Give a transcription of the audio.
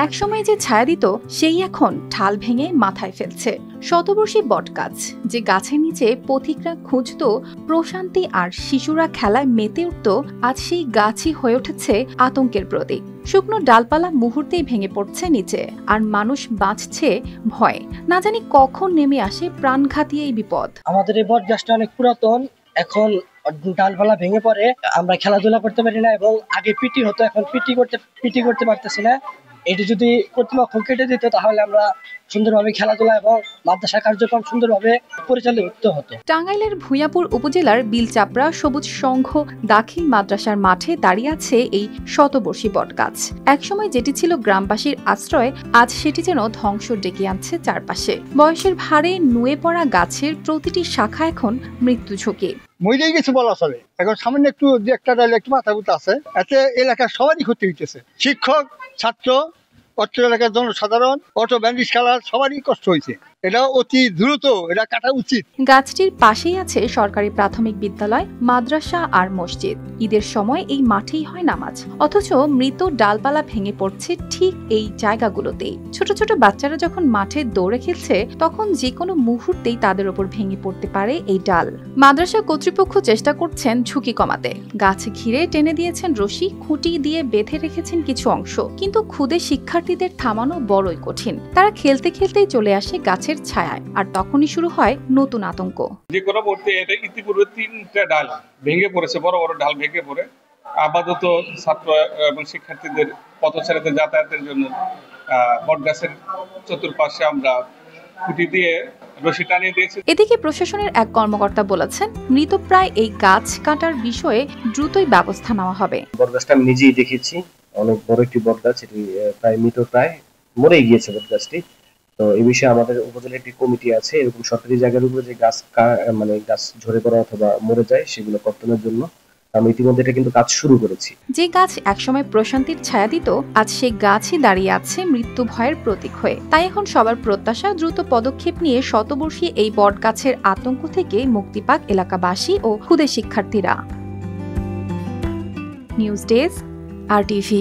একসময় যে ছায়া দিত সেই এখন ঢাল ভেঙে মাথায় ফেলছে। শতবর্ষী বটগাছ, যে গাছের নিচে পথিকরা খুঁজত প্রশান্তি আর শিশুরা খেলায় মেতে উঠত, আজ সেই গাছই হয়ে উঠেছে আতঙ্কের প্রতীক। শুকনো ডালপালা মুহূর্তেই ভেঙে পড়ছে নিচে, আর মানুষ বাঁচছে ভয়ে। না জানি কখন নেমে আসে প্রাণঘাতী এই বিপদ। আমাদের এই বটগাছটা অনেক পুরাতন, এখন ডালপালা ভেঙে পড়ে, আমরা খেলাধুলা করতে পারি না, এবং আগে পিটি হতো, এখন পিটি করতে পারতেছি না। এটি যদি কর্তৃপক্ষ কেটে দিত তাহলে আমরা সুন্দরভাবে খেলাধুলা এবং মাদ্রাসা কার্যক্রম সুন্দরভাবে পরিচালিত হতো। টাঙ্গাইলের ভূঁইয়াপুর উপজেলার বিলচাপড়া সবুজ সংঘ দাখিল মাদ্রাসার মাঠে দাঁড়িয়ে আছে এই শতবর্ষী বটগাছ। একসময় যেটি ছিল গ্রামবাসীর আশ্রয়, আজ সেটি যেন ধ্বংস ডেকে আনছে চারপাশে। বয়সের ভারে নুয়ে পড়া গাছের প্রতিটি শাখা এখন মৃত্যু ঝুঁকি। মরেই গেছে বলা চলে। এখন সামান্য একটু একটা ডালে একটু মাথা গুঁতো আছে, এতে এলাকার সবারই ক্ষতি হইতেছে। শিক্ষক, ছাত্র, অত্র এলাকার জনসাধারণ, অটো ভ্যান রিক্সাওয়ালা সবারই কষ্ট হয়েছে। এটা অতি দ্রুত এটা কাটা উচিত। গাছটির পাশেই আছে সরকারি প্রাথমিক বিদ্যালয়, মাদ্রাসা আর মসজিদ। ঈদের সময় এই মাঠেই হয় নামাজ, অথচ মৃত ডালপালা ভেঙে পড়ছে ঠিক এই জায়গাগুলোতেই। ছোট ছোট বাচ্চারা যখন মাঠে দৌড়ে খেলছে, তখন যে কোনো মুহূর্তেই তাদের ওপর ভেঙে পড়তে পারে এই ডাল। মাদ্রাসা কর্তৃপক্ষ চেষ্টা করছেন ঝুঁকি কমাতে। গাছ ঘিরে টেনে দিয়েছেন রশি, খুঁটি দিয়ে বেঁধে রেখেছেন কিছু অংশ, কিন্তু ক্ষুদে শিক্ষার্থীদের থামানো বড়ই কঠিন। তারা খেলতে খেলতেই চলে আসে গাছের ছায়ায়, আর তখনই শুরু হয় নতুন আতঙ্ক। যে কোনো মুহূর্তে এটা ইতিপূর্বে 3টা ডাল ভেঙে পড়েছে, বড় বড় ডাল ভেঙে পড়ে। আপাতত ছাত্র এবং শিক্ষার্থীদের পথচারীদের যাতায়াতের জন্য বটগাছের চতুর্পাশে আমরা খুঁটি দিয়ে রশি টানিয়ে দিয়েছি। এদিকে প্রশাসনের এক কর্মকর্তা বলেছেন, মৃতপ্রায় এই গাছ কাটার বিষয়ে দ্রুতই ব্যবস্থা নেওয়া হবে। বটগাছটা আমি নিজেই দেখেছি, অনেক বড় একটি বটগাছ, এটি প্রায় মৃতপ্রায় মরে গিয়েছে বটগাছটি। তো এই বিষয়ে আমাদের উপজেলার একটি কমিটি আছে, এরকম সরকারি জায়গার উপরে যে গাছ গাছ ঝরে পড়া অথবা মরে যায় সেগুলো কর্তনের জন্য আমি ইতিমধ্যে এটা কিন্তু কাজ শুরু করেছি। যে গাছ একসময় প্রশান্তির ছায়া দিত, আজ সেই গাছই দাঁড়িয়ে আছে মৃত্যু ভয়ের প্রতীক হয়ে। তাই এখন সবার প্রত্যাশা দ্রুত পদক্ষেপ নিয়ে শতবর্ষী এই বটগাছের আতঙ্ক থেকে মুক্তি পাক এলাকাবাসী ও ক্ষুদে শিক্ষার্থীরা। News desk, RTV।